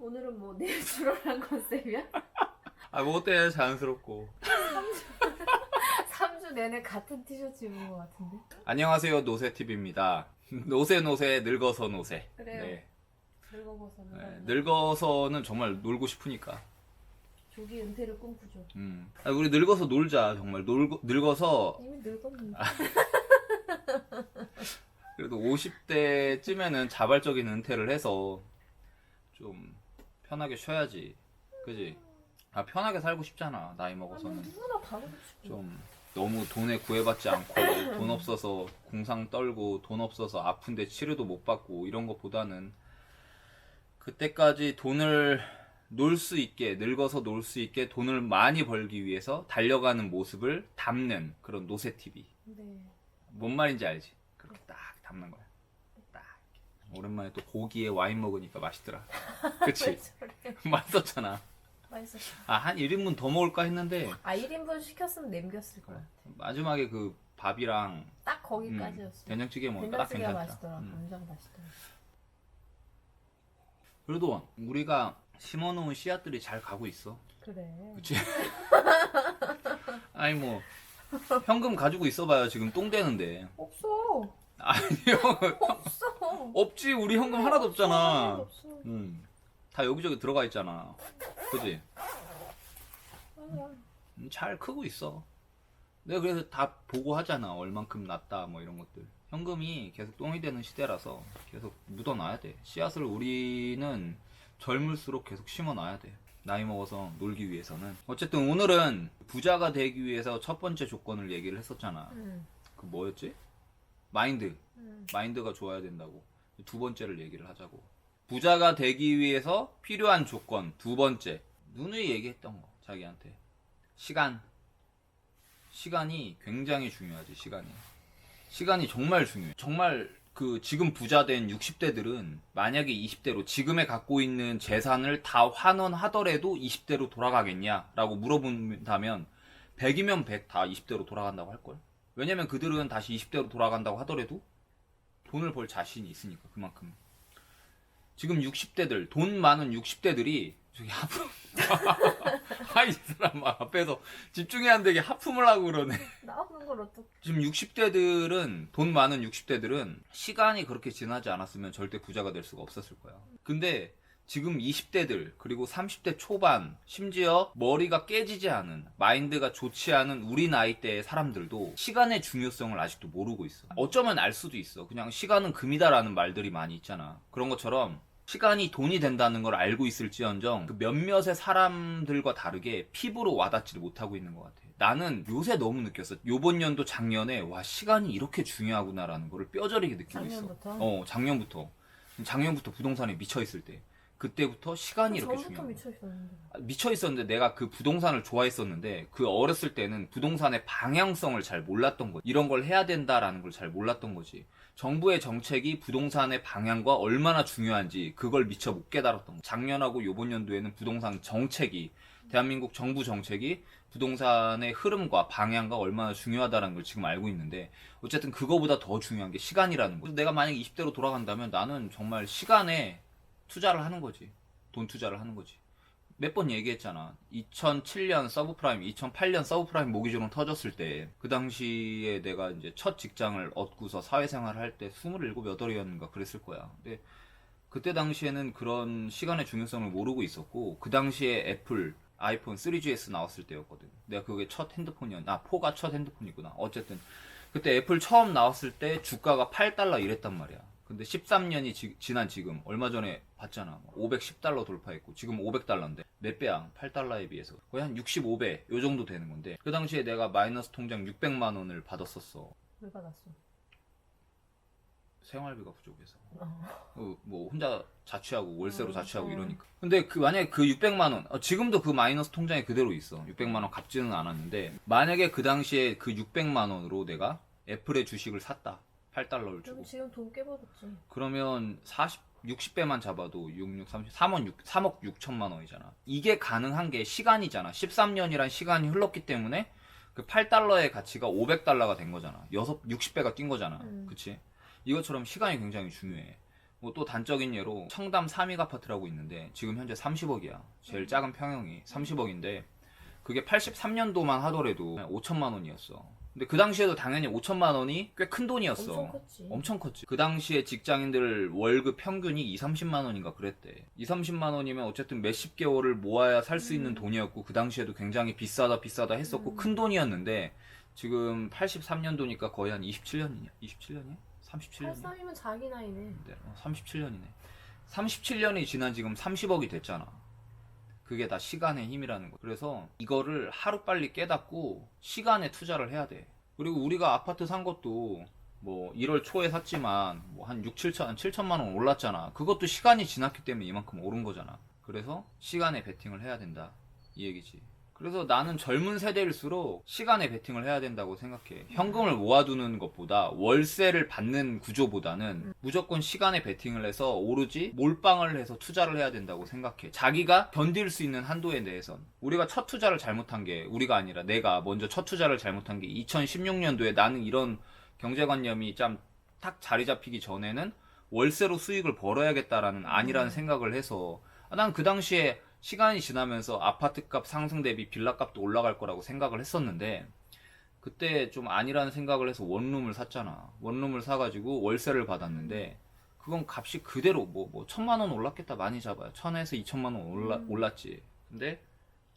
오늘은 뭐 내추럴한 컨셉이야? 아, 뭐 어때? 자연스럽고. 3주 내내 같은 티셔츠 입은 것 같은데? 안녕하세요, 노세TV입니다. 노세 늙어서 노세. 그래요. 네. 늙어버서는 네, 늙어서는 정말 놀고 싶으니까. 조기 은퇴를 꿈꾸죠. 우리 늙어서 놀자. 정말 늙어서 이미 늙었는데. 그래도 50대쯤에는 자발적인 은퇴를 해서 좀 편하게 쉬어야지. 그지? 아, 편하게 살고 싶잖아. 나이 먹어서는. 누구나 다 그러고 싶어. 좀 너무 돈에 구애받지 않고 돈 없어서 궁상 떨고 돈 없어서 아픈데 치료도 못 받고 이런 것보다는 그때까지 돈을 놀 수 있게, 늙어서 놀 수 있게 돈을 많이 벌기 위해서 달려가는 모습을 담는 그런 노세TV. 네. 뭔 말인지 알지? 그렇게 딱 담는 거야. 딱. 오랜만에 또 고기에 와인 먹으니까 맛있더라. 그치? 왜 저래? 맛있었잖아. 맛있었어. 아, 한 1인분 더 먹을까 했는데 아 1인분 시켰으면 남겼을 것 같아. 마지막에 그 밥이랑 딱 거기까지였어. 된장찌개 먹으니까 딱 된장찌개가 괜찮더라. 맛있더라. 완전 맛있더라. 그래도 우리가 심어놓은 씨앗들이 잘 가고 있어. 그래. 그치? 아니 뭐 현금 가지고 있어봐요. 지금 똥 되는데. 없어. 아니요. 없어. 없지. 우리 현금 하나도 없잖아. 없어. 다 여기저기 들어가 있잖아. 그치? 아니야. 잘 크고 있어. 내가 그래서 다 보고 하잖아. 얼만큼 났다 뭐 이런 것들. 현금이 계속 똥이 되는 시대라서 계속 묻어놔야 돼. 씨앗을 우리는 젊을수록 계속 심어놔야 돼. 나이 먹어서 놀기 위해서는. 어쨌든 오늘은 부자가 되기 위해서 첫 번째 조건을 얘기를 했었잖아. 그 뭐였지? 마인드. 마인드가 좋아야 된다고. 두 번째를 얘기를 하자고. 부자가 되기 위해서 필요한 조건 두 번째. 누누이 얘기했던 거 자기한테. 시간. 시간이 굉장히 중요하지. 시간이 정말 중요해. 정말 그 지금 부자 된 60대들은 만약에 20대로 지금에 갖고 있는 재산을 다 환원하더라도 20대로 돌아가겠냐라고 물어본다면 100이면 100 다 20대로 돌아간다고 할걸. 왜냐면 그들은 다시 20대로 돌아간다고 하더라도 돈을 벌 자신이 있으니까. 그만큼 지금 60대들, 돈 많은 60대들이 저기 하품 이 사람 앞에서 집중이 안 되게 하품을 하고 그러네. 나오는 걸 어떡해. 지금 60대들은, 돈 많은 60대들은 시간이 그렇게 지나지 않았으면 절대 부자가 될 수가 없었을 거야. 근데 지금 20대들, 그리고 30대 초반, 심지어 머리가 깨지지 않은, 마인드가 좋지 않은 우리 나이대의 사람들도 시간의 중요성을 아직도 모르고 있어. 어쩌면 알 수도 있어. 그냥 시간은 금이다라는 말들이 많이 있잖아. 그런 것처럼 시간이 돈이 된다는 걸 알고 있을지언정 그 몇몇의 사람들과 다르게 피부로 와닿지를 못하고 있는 것 같아. 나는 요새 너무 느꼈어. 요번 연도 작년에 와 시간이 이렇게 중요하구나라는 거를 뼈저리게 느끼고 작년부터? 있어. 작년부터 부동산에 미쳐있을 때 그때부터 시간이 이렇게 전부터 중요해. 미쳐 있었는데. 미쳐 있었는데 내가 그 부동산을 좋아했었는데 그 어렸을 때는 부동산의 방향성을 잘 몰랐던 거지. 이런 걸 해야 된다라는 걸 잘 몰랐던 거지. 정부의 정책이 부동산의 방향과 얼마나 중요한지 그걸 미처 못 깨달았던 거지. 작년하고 요번 연도에는 부동산 정책이 대한민국 정부 정책이 부동산의 흐름과 방향과 얼마나 중요하다는 걸 지금 알고 있는데 어쨌든 그거보다 더 중요한 게 시간이라는 거지. 내가 만약 20대로 돌아간다면 나는 정말 시간에 투자를 하는 거지. 돈 투자를 하는 거지. 몇 번 얘기했잖아. 2007년 서브프라임, 2008년 서브프라임 모기지론 터졌을 때 그 당시에 내가 이제 첫 직장을 얻고서 사회생활을 할 때 27, 8이었는가 그랬을 거야. 근데 그때 당시에는 그런 시간의 중요성을 모르고 있었고 그 당시에 애플 아이폰 3GS 나왔을 때였거든. 내가 그게 첫 핸드폰이었나? 4가 첫 핸드폰이구나. 어쨌든 그때 애플 처음 나왔을 때 주가가 8달러 이랬단 말이야. 근데 13년이 지난 지금 얼마 전에 봤잖아. 510달러 돌파했고 지금 500달러인데 몇 배야? 8달러에 비해서 거의 한 65배 요 정도 되는 건데 그 당시에 내가 마이너스 통장 600만 원을 받았었어. 왜 받았어? 생활비가 부족해서. 뭐 혼자 자취하고 월세로 자취하고 어. 이러니까. 근데 그 만약에 그 600만 원 지금도 그 마이너스 통장에 그대로 있어. 600만 원 갚지는 않았는데 만약에 그 당시에 그 600만 원으로 내가 애플의 주식을 샀다. 8달러를 주고. 그럼 지금 돈 깨버렸지. 그러면 60배만 잡아도 66, 30, 3억 6천만 원이잖아. 이게 가능한 게 시간이잖아. 13년이란 시간이 흘렀기 때문에 그 8달러의 가치가 500달러가 된 거잖아. 60배가 뛴 거잖아. 그치? 이것처럼 시간이 굉장히 중요해. 뭐 또 단적인 예로 청담 삼익 아파트라고 있는데 지금 현재 30억이야. 제일 작은 평형이 30억인데 그게 83년도만 하더라도 5천만 원이었어. 근데 그 당시에도 당연히 5천만 원이 꽤 큰 돈이었어. 엄청 컸지. 엄청 컸지. 그 당시에 직장인들 월급 평균이 2, 30만 원인가 그랬대. 2, 30만 원이면 어쨌든 몇십 개월을 모아야 살 수 있는 돈이었고 그 당시에도 굉장히 비싸다 했었고 큰 돈이었는데 지금 83년도니까 거의 한 27년이냐? 27년이야? 37년이야? 83이면 자기 나이네. 37년이네. 37년이 지난 지금 30억이 됐잖아. 그게 다 시간의 힘이라는 거. 그래서 이거를 하루빨리 깨닫고 시간에 투자를 해야 돼. 그리고 우리가 아파트 산 것도 뭐 1월 초에 샀지만 뭐 한 7천만 원 올랐잖아. 그것도 시간이 지났기 때문에 이만큼 오른 거잖아. 그래서 시간에 베팅을 해야 된다. 이 얘기지. 그래서 나는 젊은 세대일수록 시간에 베팅을 해야 된다고 생각해. 현금을 모아두는 것보다 월세를 받는 구조보다는 무조건 시간에 베팅을 해서 오로지 몰빵을 해서 투자를 해야 된다고 생각해. 자기가 견딜 수 있는 한도에 대해선. 우리가 첫 투자를 잘못한 게 우리가 아니라 내가 먼저 첫 투자를 잘못한 게 2016년도에 나는 이런 경제관념이 참 딱 자리 잡히기 전에는 월세로 수익을 벌어야겠다라는 아니라는 생각을 해서 난 그 당시에 시간이 지나면서 아파트값 상승 대비 빌라값도 올라갈 거라고 생각을 했었는데 그때 좀 아니라는 생각을 해서 원룸을 샀잖아. 원룸을 사가지고 월세를 받았는데 그건 값이 그대로 뭐 1,000만 원 올랐겠다. 많이 잡아요. 1,000에서 2,000만 원 올랐지. 근데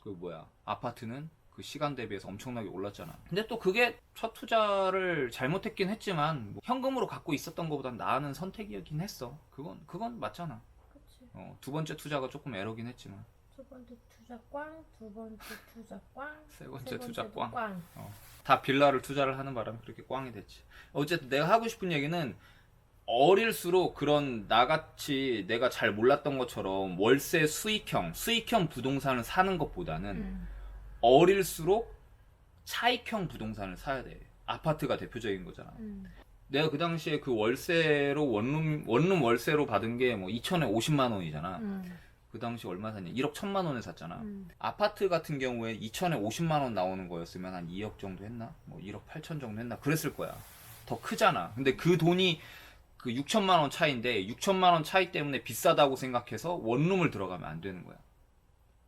그 뭐야 아파트는 그 시간 대비해서 엄청나게 올랐잖아. 근데 또 그게 첫 투자를 잘못했긴 했지만 뭐 현금으로 갖고 있었던 것보단 나은 선택이긴 했어. 그건 맞잖아. 그치. 두 번째 투자가 조금 에러긴 했지만 첫 번째 투자 꽝, 두 번째 투자 꽝, 세 번째 투자 꽝. 꽝. 다 빌라를 투자를 하는 바람에 그렇게 꽝이 됐지. 어쨌든 내가 하고 싶은 얘기는 어릴수록 그런 나같이 내가 잘 몰랐던 것처럼 월세 수익형 부동산을 사는 것보다는 어릴수록 차익형 부동산을 사야 돼. 아파트가 대표적인 거잖아. 내가 그 당시에 그 월세로 원룸 월세로 받은 게 뭐 2천에 50만 원이잖아. 그 당시 얼마 샀냐? 1억 1천만 원에 샀잖아. 아파트 같은 경우에 2천에 50만 원 나오는 거였으면 한 2억 정도 했나? 뭐 1억 8천 정도 했나? 그랬을 거야. 더 크잖아. 근데 그 돈이 그 6천만 원 차이인데 6천만 원 차이 때문에 비싸다고 생각해서 원룸을 들어가면 안 되는 거야.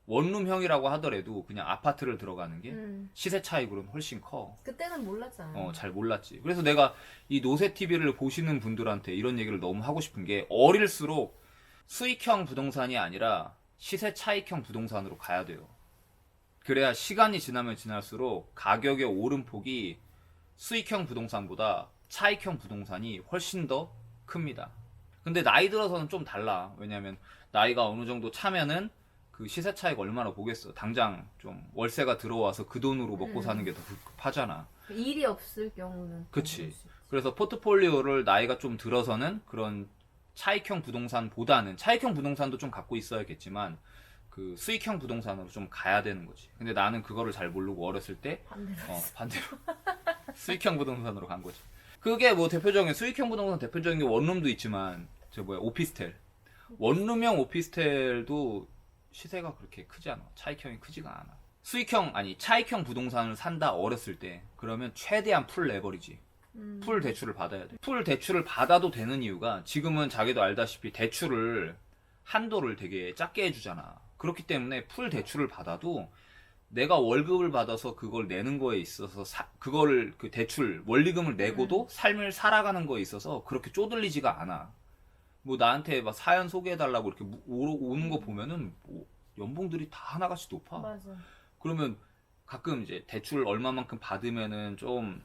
원룸형이라고 하더라도 그냥 아파트를 들어가는 게 시세 차익으로는 훨씬 커. 그때는 몰랐잖아. 잘 몰랐지. 그래서 내가 이 노세 TV를 보시는 분들한테 이런 얘기를 너무 하고 싶은 게 어릴수록 수익형 부동산이 아니라 시세 차익형 부동산으로 가야 돼요. 그래야 시간이 지나면 지날수록 가격의 오름폭이 수익형 부동산보다 차익형 부동산이 훨씬 더 큽니다. 근데 나이 들어서는 좀 달라. 왜냐면 나이가 어느 정도 차면은 그 시세 차익 얼마나 보겠어. 당장 좀 월세가 들어와서 그 돈으로 먹고 사는 게 더 급하잖아. 일이 없을 경우는. 그치. 그래서 포트폴리오를 나이가 좀 들어서는 그런 차익형 부동산보다는 차익형 부동산도 좀 갖고 있어야겠지만 그 수익형 부동산으로 좀 가야 되는 거지. 근데 나는 그거를 잘 모르고 어렸을 때 반대로 수익형 부동산으로 간 거지. 그게 뭐 대표적인 수익형 부동산 대표적인 게 원룸도 있지만 오피스텔. 원룸형 오피스텔도 시세가 그렇게 크지 않아. 차익형이 크지가 않아. 차익형 부동산을 산다 어렸을 때 그러면 최대한 풀 레버리지. 풀 대출을 받아야 돼. 풀 대출을 받아도 되는 이유가 지금은 자기도 알다시피 대출을 한도를 되게 작게 해주잖아. 그렇기 때문에 풀 대출을 받아도 내가 월급을 받아서 그걸 내는 거에 있어서 그거를 그 대출 원리금을 내고도 삶을 살아가는 거에 있어서 그렇게 쪼들리지가 않아. 뭐 나한테 막 사연 소개해달라고 이렇게 오는 거 보면은 뭐 연봉들이 다 하나같이 높아. 맞아. 그러면 가끔 이제 대출 얼마만큼 받으면은 좀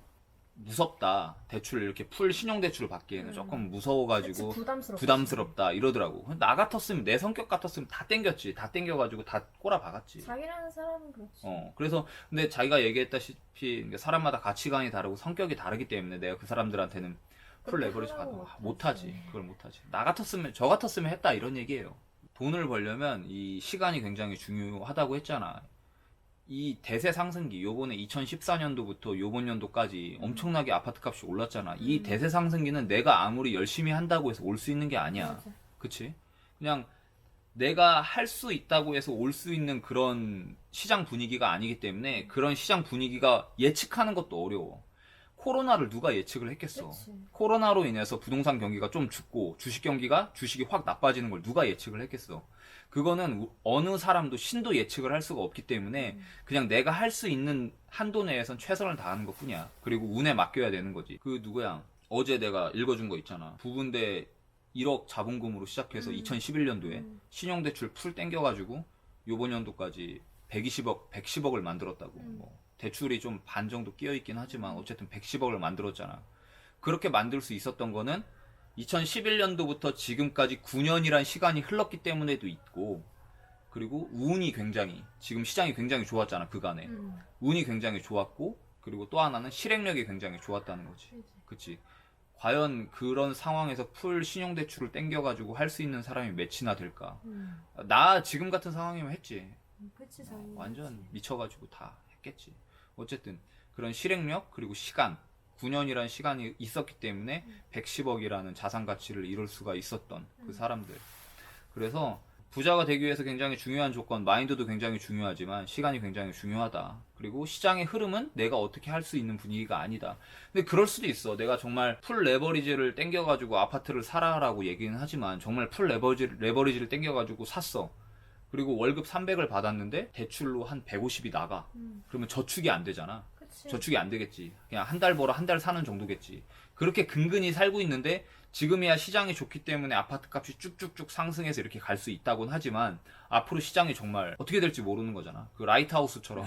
무섭다. 대출 이렇게 풀 신용대출을 받기에는 조금 무서워가지고 부담스럽다 이러더라고. 나 같았으면 내 성격 같았으면 다 땡겼지. 다 땡겨가지고 다 꼬라박았지. 자기라는 사람은 그렇지. 그래서 근데 자기가 얘기했다시피 사람마다 가치관이 다르고 성격이 다르기 때문에 내가 그 사람들한테는 풀 레버리지 못하지. 그걸 못하지. 저 같았으면 했다 이런 얘기예요. 돈을 벌려면 이 시간이 굉장히 중요하다고 했잖아. 이 대세 상승기 요번에 2014년도부터 요번 연도까지 엄청나게 아파트 값이 올랐잖아. 이 대세 상승기는 내가 아무리 열심히 한다고 해서 올 수 있는 게 아니야. 맞아. 그치? 그냥 내가 할 수 있다고 해서 올 수 있는 그런 시장 분위기가 아니기 때문에 그런 시장 분위기가 예측하는 것도 어려워. 코로나를 누가 예측을 했겠어. 그치. 코로나로 인해서 부동산 경기가 좀 죽고 주식이 확 나빠지는 걸 누가 예측을 했겠어. 그거는 어느 사람도 신도 예측을 할 수가 없기 때문에 그냥 내가 할 수 있는 한도 내에선 최선을 다하는 것 뿐이야. 그리고 운에 맡겨야 되는 거지. 그 누구야? 어제 내가 읽어준 거 있잖아. 부분대 1억 자본금으로 시작해서 2011년도에 신용대출 풀 땡겨가지고 요번 연도까지 110억을 만들었다고. 뭐 대출이 좀 반 정도 끼어있긴 하지만 어쨌든 110억을 만들었잖아. 그렇게 만들 수 있었던 거는 2011년도부터 지금까지 9년이란 시간이 흘렀기 때문에도 있고, 그리고 운이 굉장히, 지금 시장이 굉장히 좋았잖아, 그간에. 운이 굉장히 좋았고, 그리고 또 하나는 실행력이 굉장히 좋았다는 거지. 그치? 과연 그런 상황에서 풀 신용대출을 땡겨가지고 할 수 있는 사람이 몇이나 될까? 나 지금 같은 상황이면 했지. 그치, 완전 미쳐가지고 다 했겠지. 어쨌든 그런 실행력 그리고 시간, 9년이라는 시간이 있었기 때문에 110억이라는 자산 가치를 이룰 수가 있었던 그 사람들. 그래서 부자가 되기 위해서 굉장히 중요한 조건, 마인드도 굉장히 중요하지만 시간이 굉장히 중요하다. 그리고 시장의 흐름은 내가 어떻게 할 수 있는 분위기가 아니다. 근데 그럴 수도 있어. 내가 정말 풀 레버리지를 땡겨가지고 아파트를 사라라고 얘기는 하지만 정말 풀 레버리지를 땡겨가지고 샀어. 그리고 월급 300을 받았는데 대출로 한 150이 나가. 그러면 저축이 안 되잖아. 그치. 저축이 안 되겠지. 그냥 한 달 벌어 한 달 사는 정도겠지. 그렇게 근근히 살고 있는데 지금이야 시장이 좋기 때문에 아파트 값이 쭉쭉쭉 상승해서 이렇게 갈 수 있다고는 하지만 앞으로 시장이 정말 어떻게 될지 모르는 거잖아. 그 라이트하우스처럼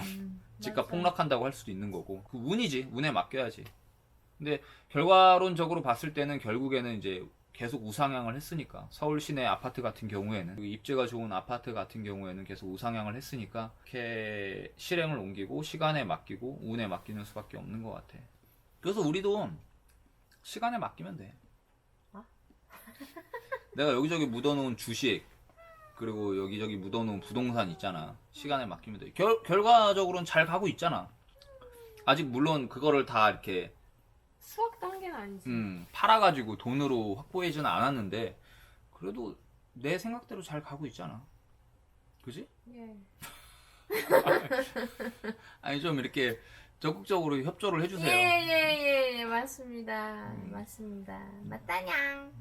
집값 맞아. 폭락한다고 할 수도 있는 거고. 그 운이지. 운에 맡겨야지. 근데 결과론적으로 봤을 때는 결국에는 이제 계속 우상향을 했으니까, 서울 시내 아파트 같은 경우에는, 입지가 좋은 아파트 같은 경우에는 계속 우상향을 했으니까 이렇게 실행을 옮기고 시간에 맡기고 운에 맡기는 수밖에 없는 것 같아. 그래서 우리도 시간에 맡기면 돼. 내가 여기저기 묻어놓은 주식 그리고 여기저기 묻어놓은 부동산 있잖아. 시간에 맡기면 돼. 결과적으로는 잘 가고 있잖아. 아직 물론 그거를 다 이렇게 수학 단계는 아니지. 팔아가지고 돈으로 확보해지는 않았는데 그래도 내 생각대로 잘 가고 있잖아. 그지? 예. 아니 좀 이렇게 적극적으로 협조를 해주세요. 예, 맞습니다. 맞습니다. 맞다냥.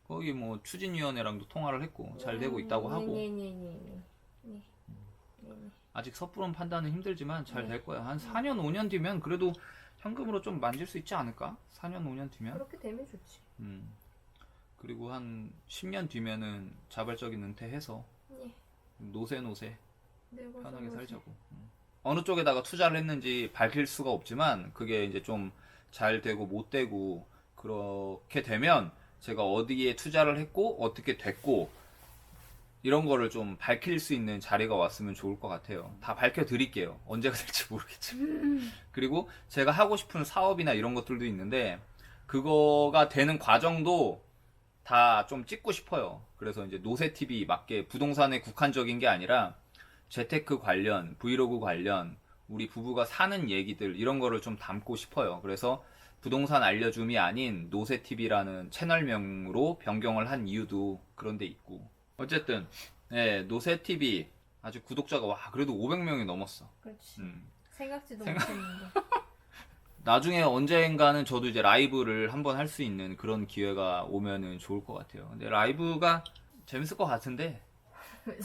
거기 뭐 추진위원회랑도 통화를 했고 잘 되고 있다고 하고. 네. 아직 섣부른 판단은 힘들지만 잘 될 거야. 한 4년 5년 뒤면 그래도 현금으로 좀 만질 수 있지 않을까? 4년 5년 뒤면. 그렇게 되면 좋지. 그리고 한 10년 뒤면은 자발적인 은퇴해서 예. 노세 늙어서 편하게 뭐지. 살자고. 어느 쪽에다가 투자를 했는지 밝힐 수가 없지만 그게 이제 좀 잘 되고 못 되고 그렇게 되면 제가 어디에 투자를 했고 어떻게 됐고 이런 거를 좀 밝힐 수 있는 자리가 왔으면 좋을 것 같아요. 다 밝혀드릴게요. 언제가 될지 모르겠지만. 그리고 제가 하고 싶은 사업이나 이런 것들도 있는데 그거가 되는 과정도 다 좀 찍고 싶어요. 그래서 이제 노세TV 맞게 부동산에 국한적인 게 아니라 재테크 관련, 브이로그 관련, 우리 부부가 사는 얘기들 이런 거를 좀 담고 싶어요. 그래서 부동산 알려줌이 아닌 노세TV라는 채널명으로 변경을 한 이유도 그런 데 있고. 어쨌든 네, 노세TV 아직 구독자가 와 그래도 500명이 넘었어. 그렇지. 음. 생각지도 못했는데. 나중에 언젠가는 저도 이제 라이브를 한번 할 수 있는 그런 기회가 오면은 좋을 것 같아요. 근데 라이브가 재밌을 것 같은데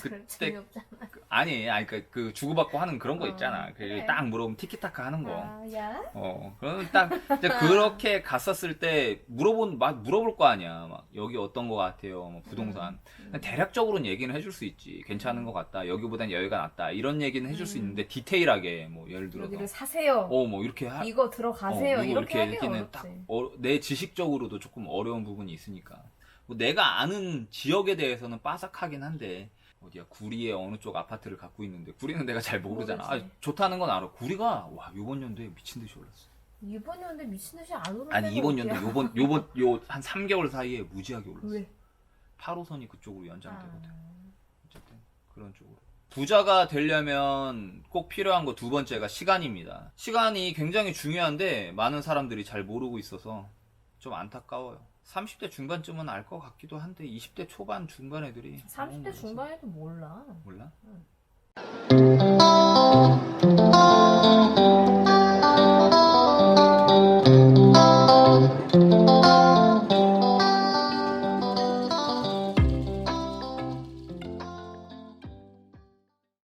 그때 재미없잖아. 아니 그 주고받고 하는 그런 거 있잖아. 그래. 딱 물어보면 티키타카 하는 거. 야? 그러면 딱 이제 그렇게 갔었을 때 물어볼 거 아니야. 막 여기 어떤 거 같아요. 뭐 부동산. 대략적으로는 얘기는 해줄 수 있지. 괜찮은 거 같다. 여기보단 여기가 낫다. 이런 얘기는 해줄 수 있는데 디테일하게 뭐 예를 들어서 여기를 사세요. 뭐 이렇게 이거 들어가세요. 이렇게 하기 얘기는 어렵지. 딱 내 지식적으로도 조금 어려운 부분이 있으니까. 뭐 내가 아는 지역에 대해서는 빠삭하긴 한데 어디야 구리에 어느 쪽 아파트를 갖고 있는데 구리는 내가 잘 모르잖아. 모르지. 좋다는 건 알아. 구리가 와 이번 연도에 미친 듯이 올랐어. 이번 연도에 미친 듯이 안 오르는 아니 데가 이번 어디야? 연도 요 한 3개월 사이에 무지하게 올랐어. 왜? 8호선이 그쪽으로 연장되거든. 아. 어쨌든 그런 쪽으로. 부자가 되려면 꼭 필요한 거 두 번째가 시간입니다. 시간이 굉장히 중요한데 많은 사람들이 잘 모르고 있어서 좀 안타까워요. 30대 중반쯤은 알 것 같기도 한데 20대 초반 중반 애들이 30대 중반에도 몰라. 몰라? 응.